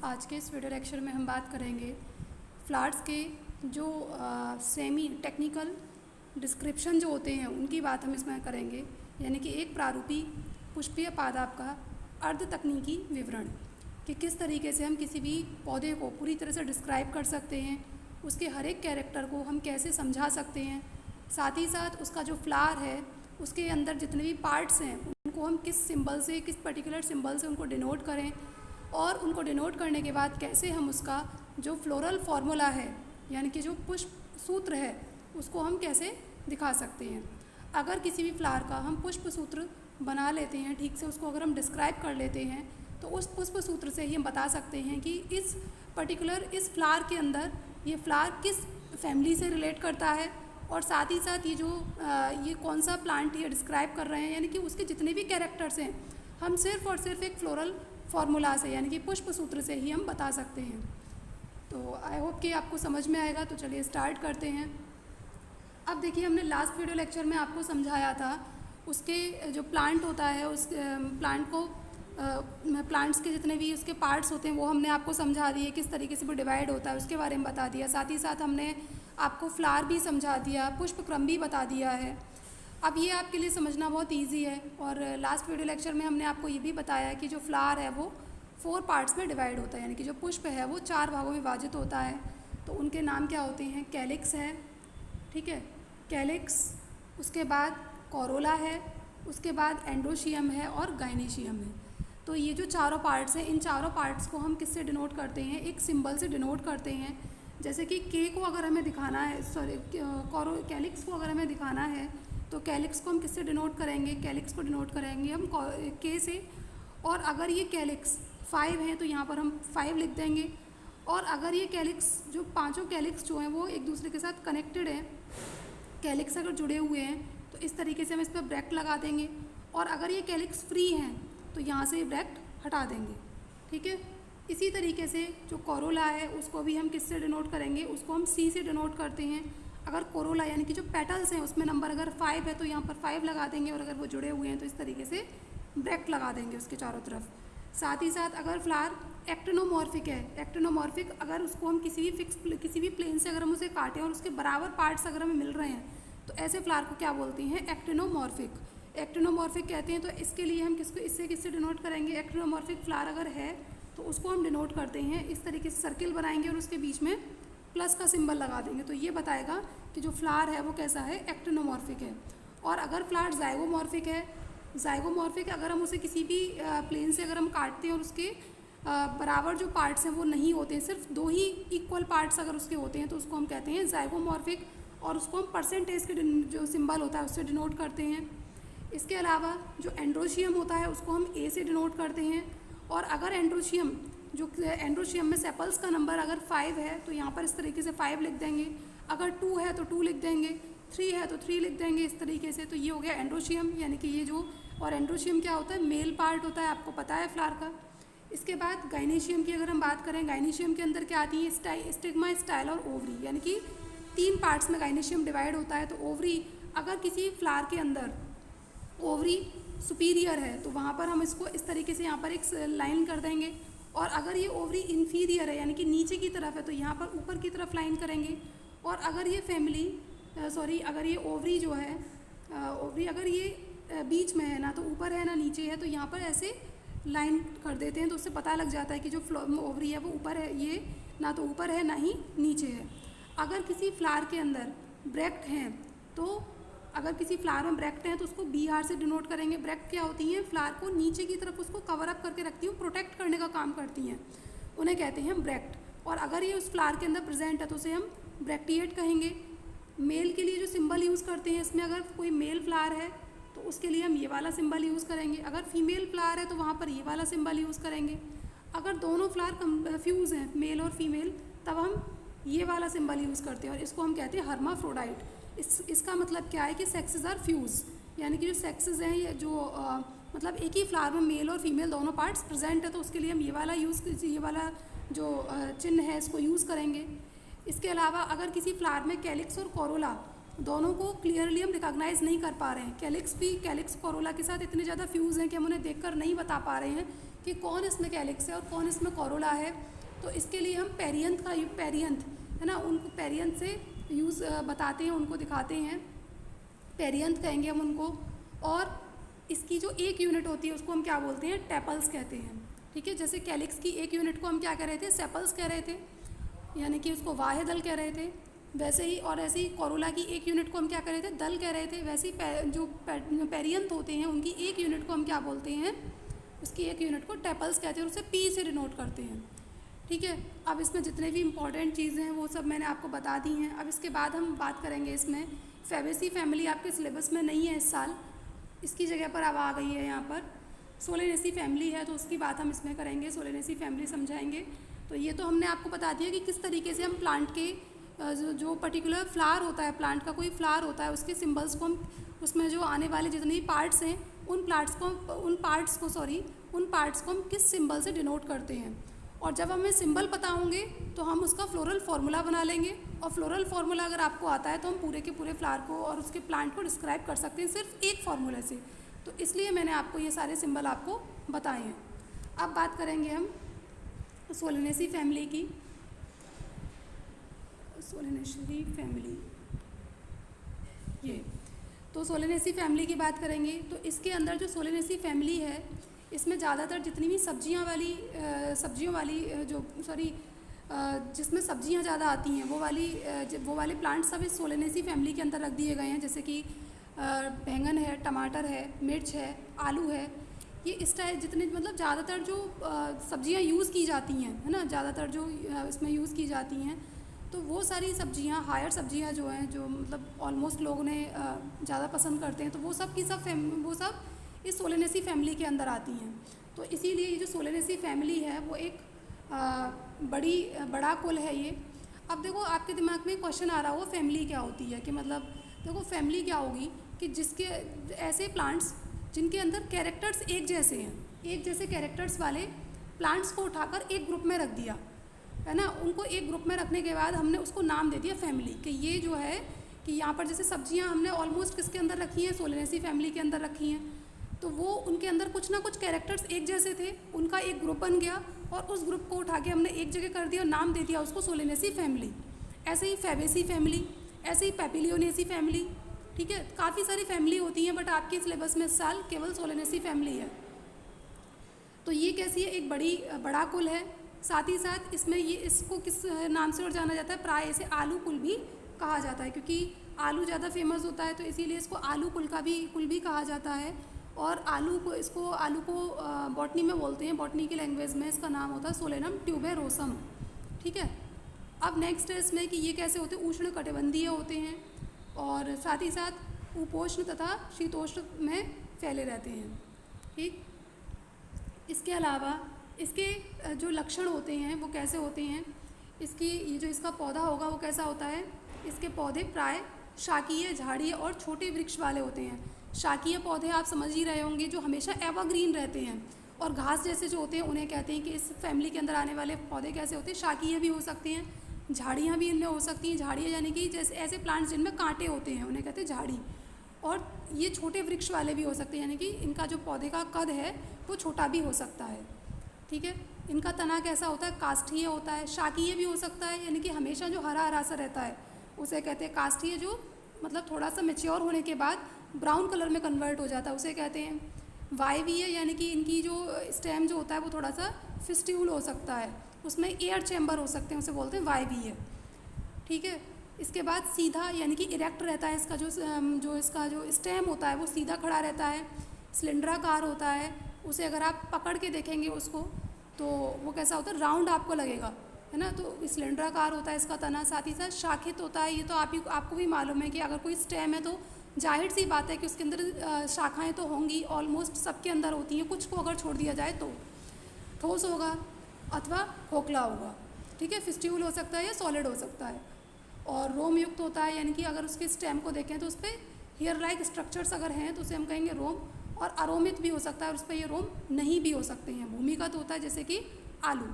आज के इस वीडियो लेक्चर में हम बात करेंगे फ्लावर्स के जो सेमी टेक्निकल डिस्क्रिप्शन जो होते हैं उनकी बात हम इसमें करेंगे। यानी कि एक प्रारूपी पुष्पीय पादप का अर्ध तकनीकी विवरण कि किस तरीके से हम किसी भी पौधे को पूरी तरह से डिस्क्राइब कर सकते हैं, उसके हर एक कैरेक्टर को हम कैसे समझा सकते हैं, साथ ही साथ उसका जो फ्लावर है उसके अंदर जितने भी पार्ट्स हैं उनको हम किस सिंबल से, किस पर्टिकुलर सिंबल से उनको डिनोट करें, और उनको डिनोट करने के बाद कैसे हम उसका जो फ्लोरल फार्मूला है यानी कि जो पुष्प सूत्र है उसको हम कैसे दिखा सकते हैं। अगर किसी भी फ्लावर का हम पुष्प सूत्र बना लेते हैं, ठीक से उसको अगर हम डिस्क्राइब कर लेते हैं, तो उस पुष्प सूत्र से ही हम बता सकते हैं कि इस पर्टिकुलर इस फ्लावर के अंदर ये फ्लावर किस फैमिली से रिलेट करता है, और साथ ही साथ ये कौन सा प्लांट ये डिस्क्राइब कर रहे हैं। यानी कि उसके जितने भी कैरेक्टर्स हैं हम सिर्फ और सिर्फ एक फ्लोरल फार्मूला से यानी कि पुष्प सूत्र से ही हम बता सकते हैं। तो आई होप कि आपको समझ में आएगा। तो चलिए स्टार्ट करते हैं। अब देखिए, हमने लास्ट वीडियो लेक्चर में आपको समझाया था उसके जो प्लांट होता है उस प्लांट को प्लांट्स के जितने भी उसके पार्ट्स होते हैं वो हमने आपको समझा दिए, किस तरीके से वो डिवाइड होता है उसके बारे में बता दिया। साथ ही साथ हमने आपको फ्लावर भी समझा दिया, पुष्प क्रम भी बता दिया है। अब ये आपके लिए समझना बहुत इजी है। और लास्ट वीडियो लेक्चर में हमने आपको ये भी बताया कि जो फ्लावर है वो 4 पार्ट्स में डिवाइड होता है, यानी कि जो पुष्प है वो 4 भागों में विभाजित होता है। तो उनके नाम क्या होते हैं? कैलिक्स है, ठीक है, कैलिक्स, उसके बाद कोरोला है, उसके बाद एंड्रोशियम है और गाइनेशियम है। तो ये जो चारों पार्ट्स हैं, इन चारों पार्ट्स को हम किससे डिनोट करते हैं? एक सिंबल से डिनोट करते हैं। जैसे कि के को अगर हमें दिखाना है, कैलिक्स को अगर हमें दिखाना है तो कैलिक्स को हम किससे डिनोट करेंगे? कैलिक्स को डिनोट करेंगे हम के से। और अगर ये कैलिक्स 5 हैं तो यहाँ पर हम 5 लिख देंगे। और अगर ये कैलिक्स जो पांचों कैलिक्स जो हैं वो एक दूसरे के साथ कनेक्टेड हैं, कैलिक्स अगर जुड़े हुए हैं तो इस तरीके से हम इस पर ब्रैकेट लगा देंगे। और अगर ये कैलिक्स फ्री हैं तो यहाँ से ब्रैकेट हटा देंगे, ठीक है। इसी तरीके से जो कोरोला है उसको भी हम किससे डिनोट करेंगे? उसको हम सी से डिनोट करते हैं। अगर कोरोला यानी कि जो पेटल्स हैं उसमें नंबर अगर 5 है तो यहाँ पर 5 लगा देंगे, और अगर वो जुड़े हुए हैं तो इस तरीके से ब्रैकेट लगा देंगे उसके चारों तरफ। साथ ही साथ अगर फ्लावर एक्टिनोमॉर्फिक है, एक्टिनोमॉर्फिक अगर उसको हम किसी भी प्लेन से अगर हम उसे काटें और उसके बराबर पार्ट्स अगर हमें मिल रहे हैं तो ऐसे फ्लावर को क्या बोलते हैं? एक्टिनोमॉर्फिक। एक्टिनोमॉर्फिक कहते हैं। तो इसके लिए हम किससे डिनोट करेंगे? एक्टिनोमॉर्फिक फ्लावर अगर है तो उसको हम डिनोट करते हैं इस तरीके से, सर्किल बनाएंगे और उसके बीच में प्लस का सिंबल लगा देंगे। तो ये बताएगा कि जो फ्लावर है वो कैसा है? एक्टिनोमॉर्फिक है। और अगर फ्लावर जाइगोमॉर्फिक है, जाइगोमॉर्फिक अगर हम उसे किसी भी प्लेन से अगर हम काटते हैं और उसके बराबर जो पार्ट्स हैं वो नहीं होते हैं, सिर्फ 2 ही इक्वल पार्ट्स अगर उसके होते हैं तो उसको हम कहते हैं जाइगोमॉर्फिक, और उसको हम परसेंटेज के जो सिंबल होता है उससे डिनोट करते हैं। इसके अलावा जो एंड्रोशियम होता है उसको हम ए से डिनोट करते हैं। और अगर एंड्रोशियम में सेपल्स का नंबर अगर 5 है तो यहाँ पर इस तरीके से 5 लिख देंगे। अगर 2 है तो 2 लिख देंगे, 3 है तो 3 लिख देंगे, इस तरीके से। तो ये हो गया एंड्रोशियम, यानी कि ये जो, और एंड्रोशियम क्या होता है? मेल पार्ट होता है, आपको पता है फ्लावर का। इसके बाद गाइनेशियम की अगर हम बात करें, गाइनेशियम के अंदर क्या आती है? स्टिग्मा, स्टाइल और ओवरी, यानी कि 3 पार्ट्स में गाइनेशियम डिवाइड होता है। तो ओवरी, अगर किसी फ्लावर के अंदर ओवरी सुपीरियर है तो वहाँ पर हम इसको इस तरीके से यहाँ पर एक लाइन कर देंगे। और अगर ये ओवरी इन्फीरियर है यानी कि नीचे की तरफ है तो यहाँ पर ऊपर की तरफ लाइन करेंगे। और अगर ये अगर ये ओवरी जो है, ओवरी अगर ये बीच में है, ना तो ऊपर है ना नीचे है, तो यहाँ पर ऐसे लाइन कर देते हैं। तो उससे पता लग जाता है कि जो ओवरी है वो ऊपर है, ये ना तो ऊपर है ना ही नीचे है। अगर किसी फ्लावर के अंदर ब्रैकेट हैं तो अगर किसी फ्लावर में ब्रैकेट हैं तो उसको BR से डिनोट करेंगे। ब्रैकेट क्या होती हैं? फ्लावर को नीचे की तरफ उसको कवर अप करके रखती हैं, प्रोटेक्ट करने का काम करती हैं, उन्हें कहते हैं ब्रैकेट। और अगर ये उस फ्लावर के अंदर प्रेजेंट है तो उसे हम ब्रैक्टिएट कहेंगे। मेल के लिए जो सिंबल यूज़ करते हैं, इसमें अगर कोई मेल फ्लावर है तो उसके लिए हम ये वाला सिंबल यूज़ करेंगे। अगर फीमेल फ्लावर है तो वहाँ पर ये वाला सिंबल यूज़ करेंगे। अगर दोनों फ्लावर कंफ्यूज हैं, मेल और फीमेल, तब हम ये वाला सिंबल यूज़ करते हैं और इसको हम कहते हैं हर्माफ्रोडाइट। इसका मतलब क्या है कि सेक्सेस आर फ्यूज, यानी कि जो सेक्सेस हैं ये जो मतलब एक ही फ्लावर में मेल और फीमेल दोनों पार्ट्स प्रेजेंट है, तो उसके लिए हम ये वाला जो चिन्ह है इसको यूज़ करेंगे। इसके अलावा अगर किसी फ्लावर में कैलिक्स और कोरोला दोनों को क्लियरली हम रिकॉग्नाइज़ नहीं कर पा रहे हैं, कैलिक्स कोरोला के साथ इतने ज़्यादा फ्यूज़ हैं कि हम उन्हें देखकर नहीं बता पा रहे हैं कि कौन इसमें कैलिक्स है और कौन इसमें कोरोला है। तो इसके लिए हम पेरियंथ है ना, उनको पेरियंथ से यूज़ बताते हैं, उनको दिखाते हैं, पेरियंथ कहेंगे हम उनको। और इसकी जो एक यूनिट होती है उसको हम क्या बोलते हैं, टेपल्स कहते हैं। ठीक है, जैसे कैलिक्स की एक यूनिट को हम क्या कह रहे थे, सेपल्स कह रहे थे, यानी कि उसको वाह्य दल कह रहे थे। वैसे ही और ऐसे ही कोरोला की एक यूनिट को हम क्या कह रहे थे, दल कह रहे थे। वैसे ही जो पेरियंथ होते हैं उनकी एक यूनिट को हम क्या बोलते हैं, उसकी एक यूनिट को टेपल्स कहते हैं और उसे पी से डिनोट करते हैं। ठीक है, अब इसमें जितने भी इंपॉर्टेंट चीज़ें हैं वो सब मैंने आपको बता दी हैं। अब इसके बाद हम बात करेंगे इसमें फैबेसी फैमिली आपके सिलेबस में नहीं है इस साल, इसकी जगह पर अब आ गई है यहाँ पर सोलेनेसी फैमिली है, तो उसकी बात हम इसमें करेंगे, सोलेनेसी फैमिली समझाएंगे। तो ये तो हमने आपको बता दिया कि किस तरीके से हम प्लांट के जो पर्टिकुलर फ्लावर होता है, प्लांट का कोई फ्लावर होता है, उसके सिंबल्स को हम, उसमें जो आने वाले जितने भी पार्ट्स हैं उन पार्ट्स को हम किस सिंबल से डिनोट करते हैं। और जब हमें सिंबल पता होंगे तो हम उसका फ्लोरल फार्मूला बना लेंगे, और फ्लोरल फार्मूला अगर आपको आता है तो हम पूरे के पूरे फ्लावर को और उसके प्लांट को डिस्क्राइब कर सकते हैं सिर्फ एक फार्मूले से। तो इसलिए मैंने आपको ये सारे सिंबल आपको बताए हैं। अब बात करेंगे हम सोलेनेसी फैमिली की। सोलेनेसी फैमिली, ये तो सोलेनेसी फैमिली की बात करेंगे तो इसके अंदर जो सोलेनेसी फैमिली है इसमें ज़्यादातर जितनी भी सब्जियों वाली जिसमें सब्जियां ज़्यादा आती हैं वो वाले प्लांट सब इस सोलेनेसी फैमिली के अंदर रख दिए गए हैं। जैसे कि बैंगन है, टमाटर है, मिर्च है, आलू है, ये इस टाइप जितने मतलब ज़्यादातर जो सब्जियां यूज़ की जाती हैं, है ना, ज़्यादातर जो इसमें यूज़ की जाती हैं, तो वो सारी सब्जियां, हायर सब्जियां जो हैं, जो मतलब ऑलमोस्ट लोग ने ज़्यादा पसंद करते हैं, तो वो सब इस सोलेनेसी फैमिली के अंदर आती हैं। तो इसीलिए ये जो सोलेनेसी फैमिली है वो एक बड़ा कुल है ये। अब देखो आपके दिमाग में क्वेश्चन आ रहा हो फैमिली क्या होती है, कि मतलब देखो फैमिली क्या होगी कि जिसके ऐसे प्लांट्स जिनके अंदर कैरेक्टर्स एक जैसे हैं, एक जैसे कैरेक्टर्स वाले प्लांट्स को उठाकर एक ग्रुप में रख दिया, है ना। उनको एक ग्रुप में रखने के बाद हमने उसको नाम दे दिया फैमिली, कि ये जो है कि यहाँ पर जैसे सब्जियाँ हमने ऑलमोस्ट किसके अंदर रखी हैं, सोलेनेसी फैमिली के अंदर रखी हैं, तो वो उनके अंदर कुछ ना कुछ कैरेक्टर्स एक जैसे थे, उनका एक ग्रुप बन गया और उस ग्रुप को उठा के हमने एक जगह कर दिया और नाम दे दिया उसको सोलेनेसी फैमिली। ऐसे ही फैबेसी फैमिली, ऐसे ही पैपिलियोनेसी फैमिली। ठीक है, काफ़ी सारी फैमिली होती हैं, बट आपके सिलेबस में इस साल केवल सोलेनेसी फैमिली है। तो ये कैसी है, एक बड़ा कुल है। साथ ही साथ इसमें ये इसको किस नाम से और जाना जाता है, प्राय इसे आलू कुल भी कहा जाता है, क्योंकि आलू ज़्यादा फेमस होता है, तो इसीलिए इसको आलू कुल भी कहा जाता है। और आलू को बॉटनी में बोलते हैं, बॉटनी की लैंग्वेज में इसका नाम होता है सोलेनम ट्यूबेरोसम। ठीक है, अब नेक्स्ट है इसमें कि ये कैसे होते हैं, उष्ण कटिबंधीय होते हैं और साथ ही साथ उपोष्ण तथा शीतोष्ण में फैले रहते हैं। ठीक, इसके अलावा इसके जो लक्षण होते हैं वो कैसे होते हैं, ये जो इसका पौधा होगा वो कैसा होता है, इसके पौधे प्राय शाकीय, झाड़ीय और छोटे वृक्ष वाले होते हैं। शाकीय पौधे आप समझ ही रहे होंगे, जो हमेशा एवरग्रीन रहते हैं, और घास जैसे जो होते हैं उन्हें कहते हैं कि इस फैमिली के अंदर आने वाले पौधे कैसे होते हैं, शाकीय भी हो सकते हैं, झाड़ियाँ भी इनमें हो सकती हैं। झाड़ियाँ यानी कि जैसे ऐसे प्लांट्स जिनमें कांटे होते हैं उन्हें कहते हैं झाड़ी। और ये छोटे वृक्ष वाले भी हो सकते हैं, यानी कि इनका जो पौधे का कद है वो छोटा भी हो सकता है। ठीक है, इनका तना कैसा होता है, काष्ठीय होता है। शाकीय भी हो सकता है, यानी कि हमेशा जो हरा हरा सा रहता है उसे कहते हैं काष्ठीय, जो मतलब थोड़ा सा मैच्योर होने के बाद ब्राउन कलर में कन्वर्ट हो जाता है उसे कहते हैं वायवीय, यानी कि इनकी जो स्टेम जो होता है वो थोड़ा सा फिस्ट्यूल हो सकता है, उसमें एयर चैम्बर हो सकते हैं, उसे बोलते हैं वायवीय। ठीक है, इसके बाद सीधा यानी कि इरेक्ट रहता है, इसका जो स्टेम होता है वो सीधा खड़ा रहता है। सिलेंडराकार होता है, उसे अगर आप पकड़ के देखेंगे उसको तो वो कैसा होता है, राउंड आपको लगेगा, है ना। तो सिलेंडराकार होता है इसका तना। साथ ही साथ शाखित होता है, ये तो आपको भी मालूम है कि अगर कोई स्टेम है तो जाहिर सी बात है कि उसके अंदर शाखाएं तो होंगी, ऑलमोस्ट सबके अंदर होती हैं, कुछ को अगर छोड़ दिया जाए तो ठोस होगा अथवा खोखला होगा। ठीक है, फिस्ट्यूल हो सकता है या सॉलिड हो सकता है। और रोम युक्त होता है, यानी कि अगर उसके स्टेम को देखें तो उस पर हेयर लाइक स्ट्रक्चर्स अगर हैं तो उसे हम कहेंगे रोम। और अरोमित भी हो सकता है और उस पर ये रोम नहीं भी हो सकते हैं। भूमिगत होता है जैसे कि आलू,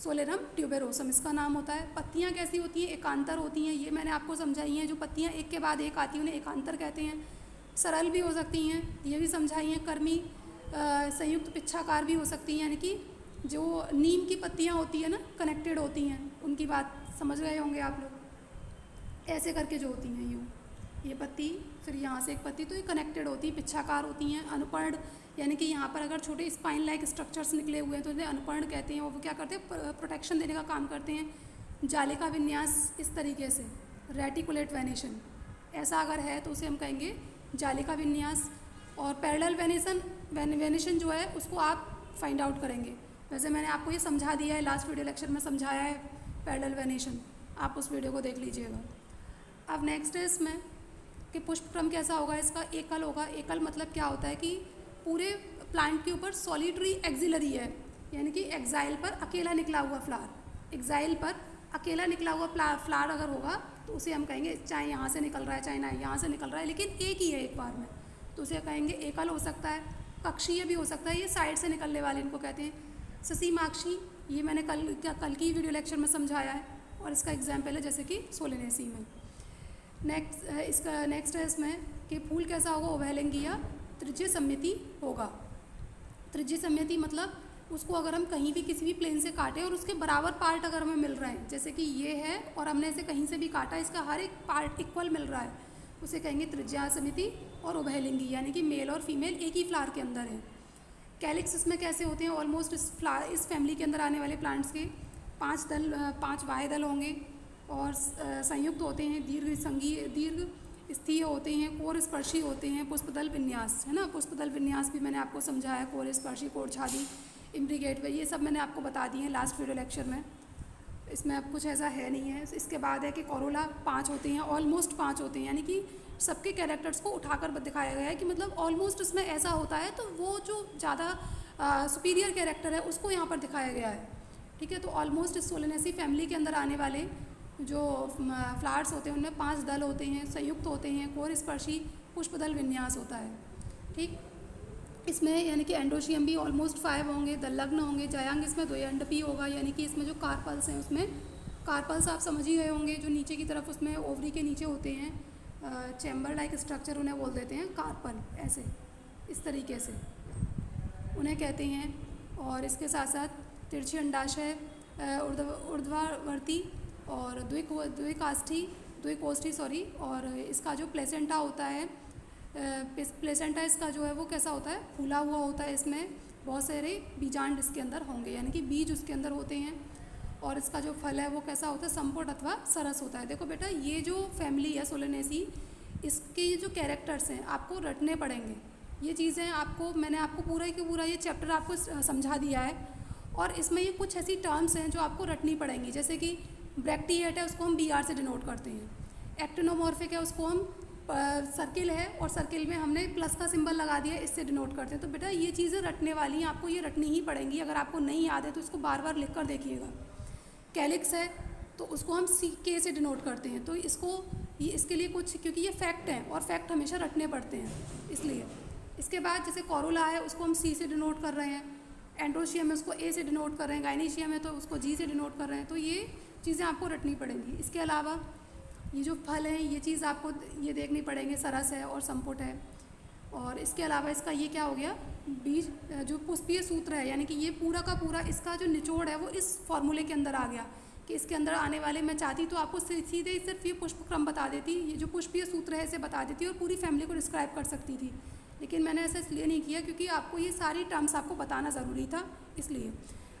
सोलेनम ट्यूबेरोसम इसका नाम होता है। पत्तियां कैसी होती हैं, एकांतर होती हैं, ये मैंने आपको समझाई हैं। जो पत्तियां एक के बाद एक आती हैं उन्हें एकांतर कहते हैं। सरल भी हो सकती हैं, ये भी समझाई हैं। कर्मी संयुक्त पिच्छाकार भी हो सकती हैं, यानी कि जो नीम की पत्तियाँ होती है ना कनेक्टेड होती हैं, उनकी बात समझ गए होंगे आप लोग। ऐसे करके जो होती हैं यूँ, ये पत्ती फिर यहाँ से एक पत्ती, तो ये कनेक्टेड होती है, पिच्छाकार होती हैं। अनुपर्ण यानी कि यहाँ पर अगर छोटे स्पाइन लाइक स्ट्रक्चर्स निकले हुए हैं तो इन्हें अनुपर्ण कहते हैं। और वो क्या करते हैं, प्रोटेक्शन देने का काम करते हैं। जालिका विन्यास इस तरीके से, रेटिकुलेट वेनेशन ऐसा अगर है तो उसे हम कहेंगे जालिका विन्यास। और पैरेलल वेनेशन जो है उसको आप फाइंड आउट करेंगे। वैसे मैंने आपको ये समझा दिया है, लास्ट वीडियो लेक्चर में समझाया है पैरेलल वेनेशन, आप उस वीडियो को देख लीजिएगा। अब नेक्स्ट है इसमें कि पुष्प क्रम कैसा होगा, इसका एकल होगा। एकल मतलब क्या होता है कि पूरे प्लांट के ऊपर सॉलिटरी एक्सिलरी है, यानी कि एक्साइल पर अकेला निकला हुआ फ्लावर, एक्साइल पर अकेला निकला हुआ फ्लावर अगर होगा तो उसे हम कहेंगे, चाहे यहाँ से निकल रहा है चाहे ना यहाँ से निकल रहा है, लेकिन एक ही है एक बार में, तो उसे कहेंगे एकल हो सकता है। कक्षीय भी हो सकता है, ये साइड से निकलने वाले इनको कहते हैं। ससीमाक्षी, ये मैंने कल की वीडियो लेक्चर में समझाया है, और इसका एग्जाम्पल है जैसे कि सोलेनेसी में। नेक्स्ट है इसमें कि फूल कैसा होगा, उभयलिंगी या त्रिज्य सममिति होगा। त्रिज्य सममिति मतलब उसको अगर हम कहीं भी किसी भी प्लेन से काटें और उसके बराबर पार्ट अगर हमें मिल रहे हैं, जैसे कि ये है और हमने इसे कहीं से भी काटा, इसका हर एक पार्ट इक्वल मिल रहा है, उसे कहेंगे त्रिज्या सममिति। और उभयलिंगी यानी कि मेल और फीमेल एक ही फ्लावर के अंदर है। कैलिक्स इसमें कैसे होते हैं, ऑलमोस्ट इस फैमिली के अंदर आने वाले प्लांट्स के 5 बाह्य दल होंगे और संयुक्त होते हैं, दीर्घ स्थीय होते हैं, कोर स्पर्शी होते हैं। पुष्पदल विन्यास है ना, पुष्पदल विन्यास भी मैंने आपको समझाया, कोर स्पर्शी, कोर छादी, इम्ब्रिगेट, ये सब मैंने आपको बता दिए हैं लास्ट वीडियो लेक्चर में। इसमें अब कुछ ऐसा है नहीं है। इसके बाद है कि कोरोला 5 होते हैं, ऑलमोस्ट 5 होते हैं, यानी कि सबके कैरेक्टर्स को उठाकर दिखाया गया है कि मतलब ऑलमोस्ट इसमें ऐसा होता है, तो वो जो ज़्यादा सुपीरियर कैरेक्टर है उसको यहाँ पर दिखाया गया है। ठीक है, तो ऑलमोस्ट इस सोलेनेसी फैमिली के अंदर आने वाले जो फ्लावर्स होते हैं उनमें 5 दल होते हैं, संयुक्त होते हैं, कोर स्पर्शी, पुष्पदल विन्यास होता है। ठीक, इसमें यानी कि एंडोशियम भी ऑलमोस्ट 5 होंगे, दलग्न होंगे, जयांग इसमें द्वयंडपी होगा, यानी कि इसमें जो कार्पल्स हैं उसमें, कार्पल्स आप समझ ही गए होंगे, जो नीचे की तरफ उसमें ओवरी के नीचे होते हैं, चैम्बर लाइक स्ट्रक्चर उन्हें बोल देते हैं कार्पल, ऐसे इस तरीके से उन्हें कहते हैं। और इसके साथ साथ तिरछी अंडाशय, ऊर्ध्वावर्ती और द्विकोष्ठी और इसका जो प्लेसेंटा होता है, प्लेसेंटा इसका जो है वो कैसा होता है, फूला हुआ होता है। इसमें बहुत सारे बीजांड इसके अंदर होंगे, यानी कि बीज उसके अंदर होते हैं। और इसका जो फल है वो कैसा होता है, संपुट अथवा सरस होता है। देखो बेटा, ये जो फैमिली है सोलेनेसी, इसके जो कैरेक्टर्स हैं आपको रटने पड़ेंगे। ये चीज़ें आपको मैंने आपको पूरा के पूरा ये चैप्टर आपको समझा दिया है, और इसमें ये कुछ ऐसी टर्म्स हैं जो आपको रटनी पड़ेंगी। जैसे कि ब्रैक्टिएट है, उसको हम BR से डिनोट करते हैं। एक्टिनोमॉर्फिक है, उसको हम सर्किल है और सर्किल में हमने प्लस का सिंबल लगा दिया, इससे डिनोट करते हैं। तो बेटा ये चीज़ें रटने वाली हैं, आपको ये रटनी ही पड़ेंगी। अगर आपको नहीं याद है तो इसको बार बार लिख कर देखिएगा। कैलिक्स है तो उसको हम CK से डिनोट करते हैं, तो इसके लिए कुछ, क्योंकि ये फैक्ट हैं और फैक्ट हमेशा रटने पड़ते हैं इसलिए। इसके बाद जैसे कोरोला है उसको हम C से डिनोट कर रहे हैं, एंड्रोशियम है उसको A से डिनोट कर रहे हैं, गाइनीशियम है तो उसको G से डिनोट कर रहे हैं। तो ये चीज़ें आपको रटनी पड़ेंगी। इसके अलावा ये जो फल हैं ये चीज़ आपको ये देखनी पड़ेंगे, सरस है और संपुट है। और इसके अलावा इसका ये क्या हो गया, बीज जो पुष्पीय सूत्र है, यानी कि ये पूरा का पूरा इसका जो निचोड़ है वो इस फॉर्मूले के अंदर आ गया कि इसके अंदर आने वाले, मैं चाहती तो आपको सीधे सिर्फ ये पुष्प क्रम बता देती, ये जो पुष्पीय सूत्र है इसे बता देती और पूरी फैमिली को डिस्क्राइब कर सकती थी, लेकिन मैंने ऐसा इसलिए नहीं किया क्योंकि आपको ये सारी टर्म्स आपको बताना ज़रूरी था, इसलिए।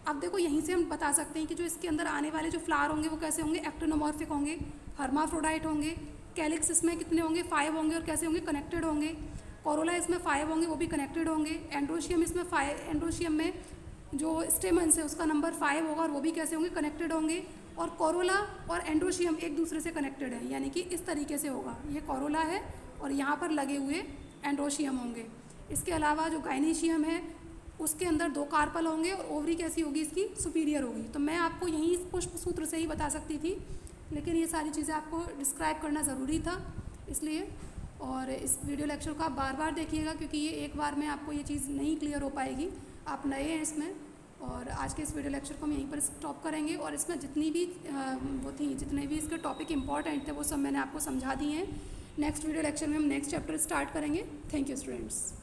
अब देखो यहीं से हम बता सकते हैं कि जो इसके अंदर आने वाले जो फ्लावर होंगे वो कैसे होंगे, एक्टिनोमॉर्फिक होंगे, हर्माफ्रोडाइट होंगे। कैलिक्स इसमें कितने होंगे, 5 होंगे और कैसे होंगे, कनेक्टेड होंगे। कोरोला इसमें 5 होंगे, वो भी कनेक्टेड होंगे। एंड्रोशियम इसमें 5, एंड्रोशियम में जो स्टेमन्स है उसका नंबर 5 होगा और वो भी कैसे होंगे, कनेक्टेड होंगे। और कोरोला और एंड्रोशियम एक दूसरे से कनेक्टेड है, यानी कि इस तरीके से होगा, ये कोरोला है और यहाँ पर लगे हुए एंड्रोशियम होंगे। इसके अलावा जो गाइनीशियम है उसके अंदर 2 कार्पल होंगे और ओवरी कैसी होगी, इसकी सुपीरियर होगी। तो मैं आपको यहीं पुष्प सूत्र से ही बता सकती थी, लेकिन ये सारी चीज़ें आपको डिस्क्राइब करना ज़रूरी था, इसलिए। और इस वीडियो लेक्चर को आप बार बार देखिएगा क्योंकि ये एक बार में आपको ये चीज़ नहीं क्लियर हो पाएगी, आप नए हैं इसमें। और आज के इस वीडियो लेक्चर को हम यहीं पर स्टॉप करेंगे और इसमें जितनी भी जितने भी इसके टॉपिक इंपॉर्टेंट थे वो सब मैंने आपको समझा दिए हैं। नेक्स्ट वीडियो लेक्चर में हम नेक्स्ट चैप्टर स्टार्ट करेंगे। Thank you students.